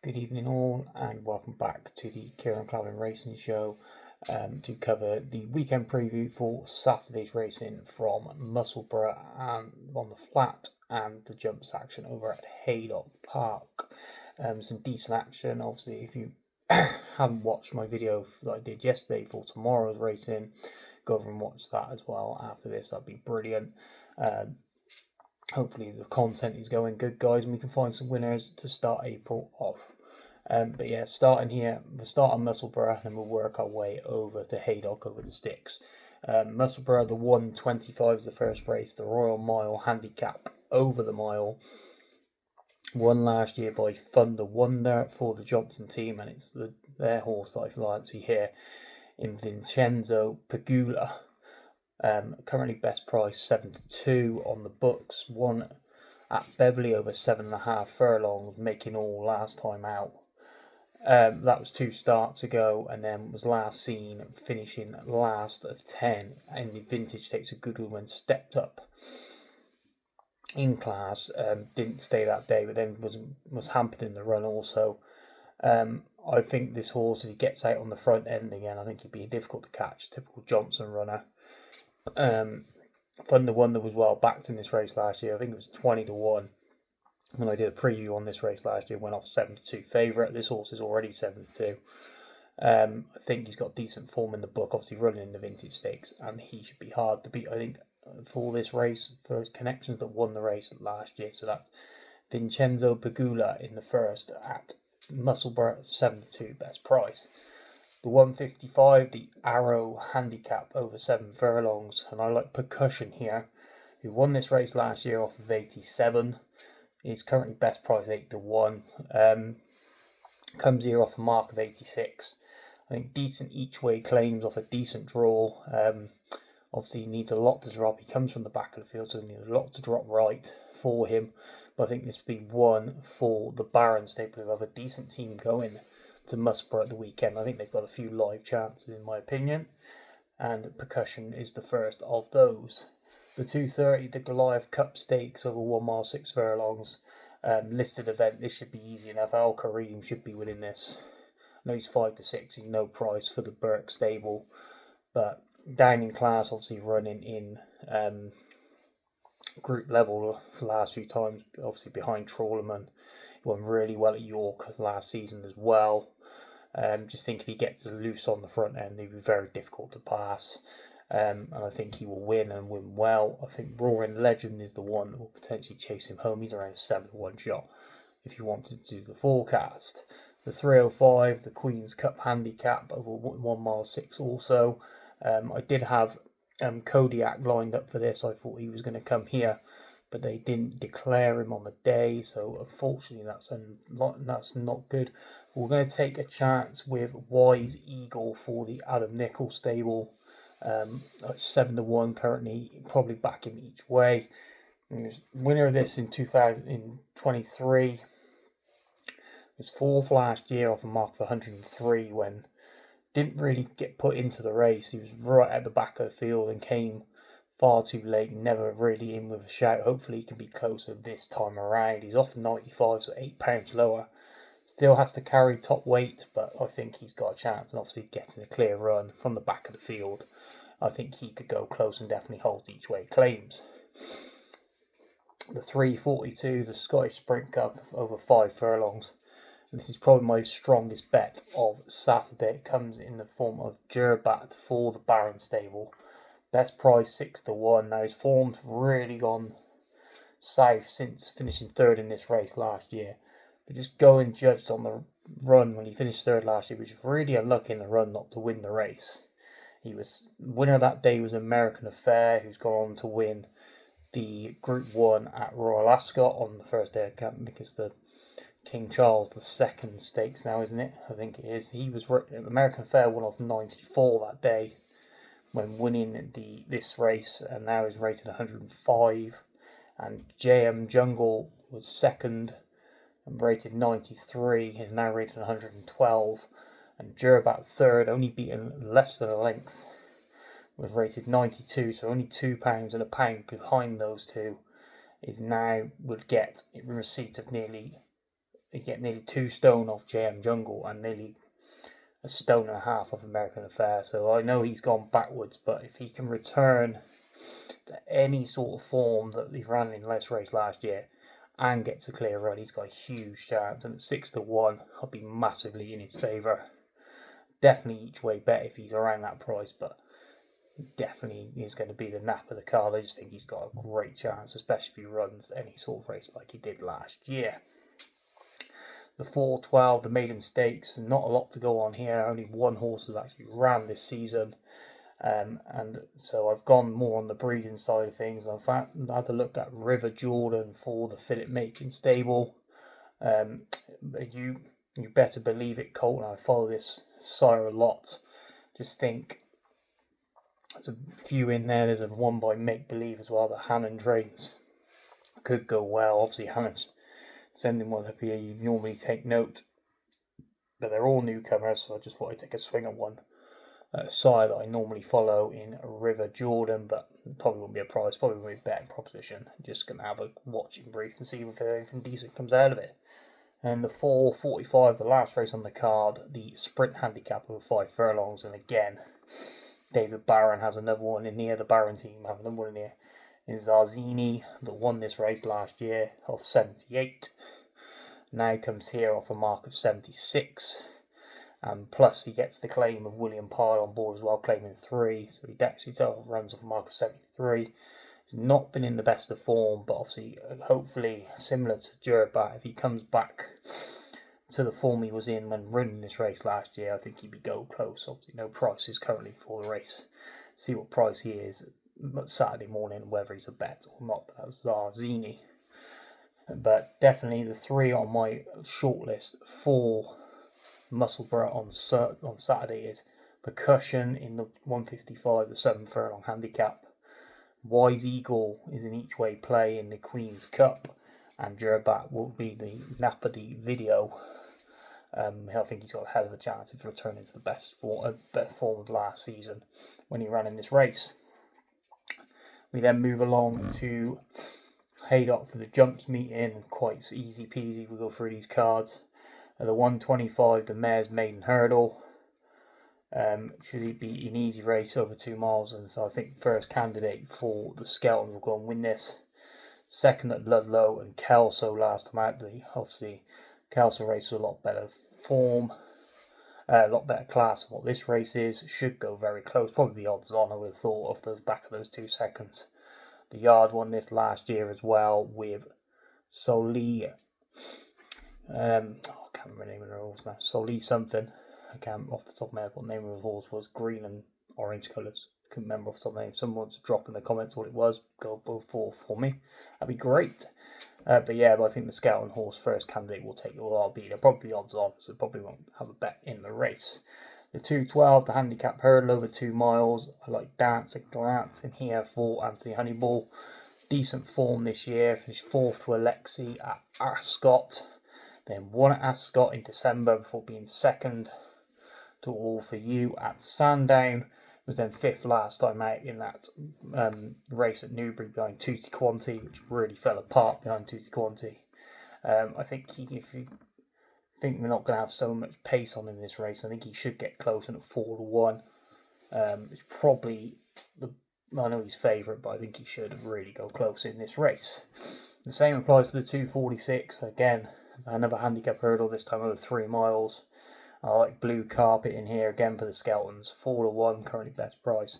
Good evening all, and welcome back to the Kieran Clavin Racing Show to cover the weekend preview for Saturday's racing from Musslebrugh and on the flat and the jumps action over at Haydock Park. Some decent action. Obviously, if you haven't watched my video that I did yesterday for tomorrow's racing, go over and watch that as well after this. That'd be brilliant. Hopefully the content is going good, guys, and we can find some winners to start April off. But yeah, starting here, we'll start on Musslebrugh and we'll work our way over to Haydock over the sticks. Musslebrugh, the 125 is the first race, the Royal Mile handicap over the mile. Won last year by Thunder Wonder for the Johnson team, and it's their horse that I fancy here in Vincenzo Pagula. Currently best price 7-2 on the books. Won at Beverley over 7.5 furlongs, making all last time out. That was 2 starts ago, and then was last seen finishing last of 10. And the vintage takes a good one when stepped up in class. Didn't stay that day, but then was hampered in the run also. I think this horse, if he gets out on the front end again, I think he'd be difficult to catch. Typical Johnson runner. Thunder Wonder was well backed in this race last year. I think it was 20-1. When I did a preview on this race last year, went off 7-2 favourite. This horse is already 7-2. I think he's got decent form in the book, obviously running in the vintage stakes, and he should be hard to beat, I think, for this race, for his connections that won the race last year. So that's Vincenzo Pagula in the first at Musslebrugh, 7-2 best price. The 155, the Arrow handicap over 7 furlongs, and I like Percussion here, who won this race last year off of 87. He's currently best price 8-1. Comes here off a mark of 86. I think decent each way claims off a decent draw. Obviously he needs a lot to drop. He comes from the back of the field, so he needs a lot to drop right for him. But I think this will be one for the Baron stable, who have a decent team going to Musslebrugh at the weekend. I think they've got a few live chances in my opinion, and Percussion is the first of those. The 230, the Goliath Cup Stakes over 1 mile 6 furlongs. Listed event, this should be easy enough. Al Kareem should be winning this. I know he's 5-6, he's no price for the Burke stable, but down in class, obviously running in group level for the last few times, obviously behind Trawlerman. He won really well at York last season as well. Just think if he gets loose on the front end, he'd be very difficult to pass. And I think he will win and win well. I think Roaring Legend is the one that will potentially chase him home. He's around a 7-1 shot if you wanted to do the forecast. The 305, the Queen's Cup handicap over 1 mile 6 also. I did have Kodiak lined up for this. I thought he was going to come here, but they didn't declare him on the day, so unfortunately that's not good. We're going to take a chance with Wise Eagle for the Adam Nichols stable. At 7-1 currently, probably back him each way. And winner of this in 2023 was 4th last year off a mark of 103 when didn't really get put into the race. He was right at the back of the field and came far too late, never really in with a shout. Hopefully he can be closer this time around. He's off 95, so £8 lower. Still has to carry top weight, but I think he's got a chance, and obviously getting a clear run from the back of the field, I think he could go close and definitely hold each way claims. The 342, the Scottish Sprint Cup over 5 furlongs. And this is probably my strongest bet of Saturday. It comes in the form of Gerbat for the Baron stable. Best price 6-1. Now his form's really gone south since finishing 3rd in this race last year. But just going judged on the run when he finished 3rd last year, which was really unlucky in the run not to win the race. He was winner that day was American Affair, who's gone on to win the Group 1 at Royal Ascot on the first day of camp. I think it's the King Charles II stakes now, isn't it? I think it is. He was American Affair won off 94 that day when winning this race, and now is rated 105. And JM Jungle was 2nd. And rated 93, is now rated 112, and Gerbat 3rd, only beaten less than a length, was rated 92, so only £2 and £1 behind those two, is now would get a receipt of nearly you get nearly 2 stone off JM Jungle and nearly a stone and a half off American Affair. So I know he's gone backwards, but if he can return to any sort of form that he ran in less race last year and gets a clear run, he's got a huge chance. And at 6-1, I'll be massively in his favour. Definitely each way bet if he's around that price, but definitely is going to be the nap of the card. I just think he's got a great chance, especially if he runs any sort of race like he did last year. The 412, the maiden stakes, not a lot to go on here. Only one horse has actually ran this season. And so I've gone more on the breeding side of things. I've had a look at River Jordan for the Philip Macon stable. You better believe it, Colton. I follow this sire a lot. Just think there's a few in there. There's a one by Make Believe as well. The Hannon trains could go well. Obviously, Hannon's sending one up here. You normally take note, but they're all newcomers. So I just thought I'd take a swing at one sire that I normally follow in River Jordan, but it probably won't be a price. Probably won't be a betting proposition. I'm just gonna have a watching brief and see if anything decent comes out of it. And the 4:45, the last race on the card, the sprint handicap of 5 furlongs, and again, David Barron has another one in here. The Barron team have another one in here. Is Zarzini that won this race last year off 78. Now comes here off a mark of 76. And plus he gets the claim of William Pyle on board as well, claiming 3. So he actually runs off a mark of 73. He's not been in the best of form, but obviously, hopefully, similar to Jerbat, if he comes back to the form he was in when running this race last year, I think he'd be go close. Obviously, no prices currently for the race. See what price he is Saturday morning, whether he's a bet or not. But that's Zarzini. But definitely the 3 on my shortlist for Musslebrugh on Saturday is Percussion in the 155, the 7 furlong handicap. Wise Eagle is an each way play in the Queen's Cup, and Jerbat will be the Napoli video. I think he's got a hell of a chance of returning to the best form of last season when he ran in this race. We then move along to Haydock for the jumps meeting. Quite easy peasy. We'll go through these cards. The 125, the Mare's Maiden Hurdle. Should it be an easy race over 2 miles? And so I think first candidate for the Skelton will go and win this. Second at Ludlow and Kelso last time out. Obviously, Kelso race was a lot better form, a lot better class than what this race is. Should go very close. Probably be odds on, I would have thought, off the back of those 2 seconds. The Yard won this last year as well with Soli. I can't remember the name of the horse now. Soli something. I can't off the top of my head what the name of the horse was. Green and orange colours. Couldn't remember off the top of my head. Someone wants to drop in the comments what it was. Go forth for me. That'd be great. But I think the Scout and Horse first candidate will take your RB. They're probably odds on, so probably won't have a bet in the race. The 212, the handicap hurdle over 2 miles. I like Dance and Glance in here for Anthony Honeyball. Decent form this year. Finished 4th to Alexi at Ascot. Then won at Ascot in December before being 2nd to All For You at Sandown. Was then 5th last time out in that race at Newbury behind Tutti Quanti, which really fell apart behind Tutti Quanti. I think if you think we're not going to have so much pace on in this race, I think he should get close in at 4-1. It's probably I know he's favourite, but I think he should really go close in this race. The same applies to the 246. Again, another handicap hurdle, this time over 3 miles. I like Blue Carpet in here again for the Skeltons. 4-1, currently best price.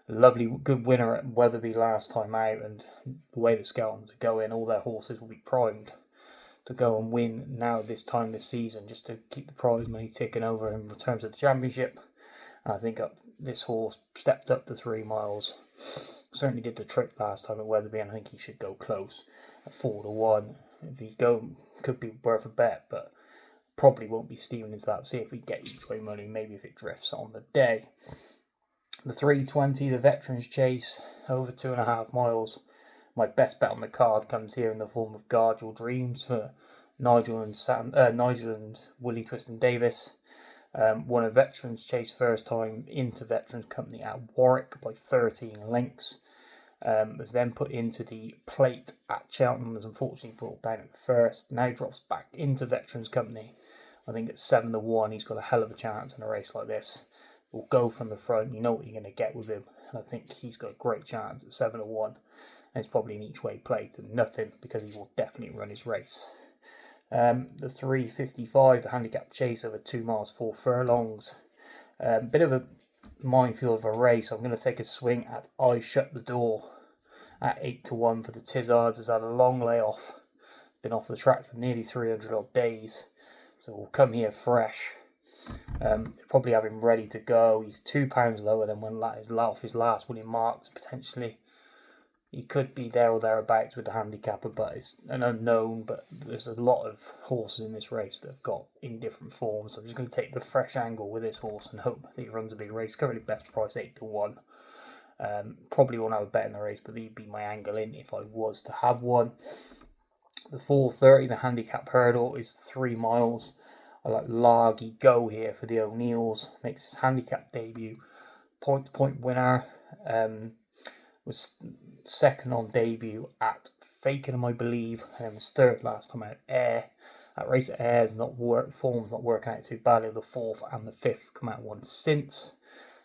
Lovely, good winner at Weatherby last time out, and the way the Skeltons are going, all their horses will be primed to go and win now this time this season, just to keep the prize money ticking over in return to the championship. And I think this horse stepped up to 3 miles. Certainly did the trick last time at Weatherby, and I think he should go close at 4-1. If he could be worth a bet, but probably won't be steaming into that. See if we get each way money, maybe if it drifts on the day. The 320, the Veterans Chase, over 2.5 miles. My best bet on the card comes here in the form of Gargel Dreams for Nigel and Willie Twiston Davis. Won a Veterans Chase first time into Veterans Company at Warwick by 13 lengths. Was then put into the plate at Cheltenham, was unfortunately brought down at the first. Now drops back into Veterans Company. I think at 7-1, he's got a hell of a chance in a race like this. Will go from the front. You know what you're going to get with him. And I think he's got a great chance at 7-1. And it's probably an each way plate and nothing, because he will definitely run his race. The 3:55, the handicap chase over 2 miles 4 furlongs. Bit of a minefield of a race. I'm going to take a swing at I Shut the Door at 8-1 for the Tizzards. Has had a long layoff, been off the track for nearly 300 odd days, so we'll come here fresh. Probably have him ready to go. He's £2 lower than when off his last winning marks. Potentially he could be there or thereabouts with the handicapper, but it's an unknown. But there's a lot of horses in this race that have got in different forms, so I'm just going to take the fresh angle with this horse and hope that he runs a big race. Currently best price 8-1. Probably won't have a bet in the race, but he'd be my angle in if I was to have one. The 4:30, the handicap hurdle, is 3 miles. I like Largy Go here for the O'Neills. Makes his handicap debut. Point-to-point winner. Was second on debut at Fakenham, I believe, and was third last time at Ayr. That race at Ayr form's not working out too badly. The 4th and the 5th come out one since,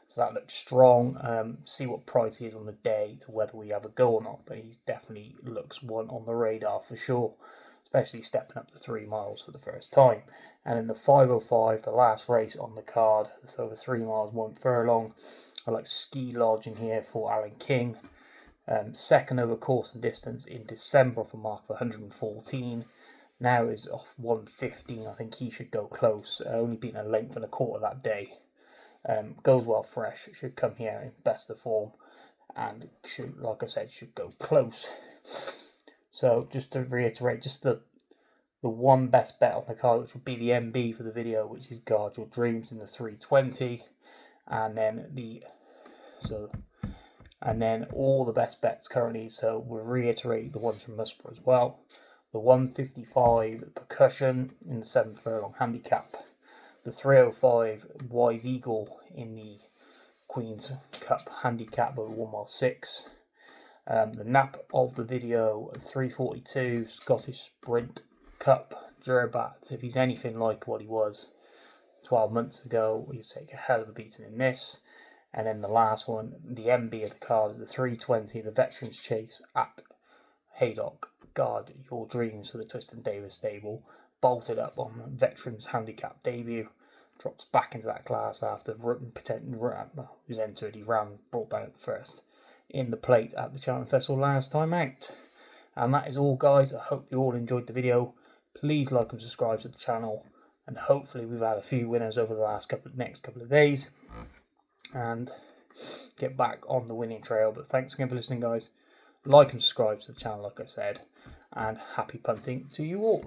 so that looks strong. See what price he is on the day to whether we have a go or not, but he definitely looks one on the radar for sure, especially stepping up to 3 miles for the first time. And in the 5:05, the last race on the card, so the 3 miles 1 furlong, I like Ski Lodge in here for Alan King. Second over course and distance in December off a mark of 114. Now is off 115. I think he should go close. Only beaten a length and a quarter that day. Goes well fresh. Should come here in best of form, and should, like I said, should go close. So just to reiterate, just the one best bet on the card, which would be the MB for the video, which is Guard Your Dreams in the 3:20, and then all the best bets currently. So we'll reiterate the ones from Musslebrugh as well. The 1:55 Percussion in the 7th furlong handicap. The 3:05 Wise Eagle in the Queen's Cup handicap over 1 mile 6. The nap of the video, 3:42 Scottish Sprint Cup Durbat. If he's anything like what he was 12 months ago, he'll take a hell of a beating in this. And then the last one, the MB of the card, the 3:20, the Veterans Chase at Haydock. Guard Your Dreams for the Twiston Davis stable. Bolted up on the Veterans handicap debut. Drops back into that class after was entered. He brought down at the first in the plate at the Cheltenham Festival last time out. And that is all, guys. I hope you all enjoyed the video. Please like and subscribe to the channel. And hopefully we've had a few winners over the next couple of days, and get back on the winning trail. But thanks again for listening, guys. Like and subscribe to the channel, like I said, and happy punting to you all.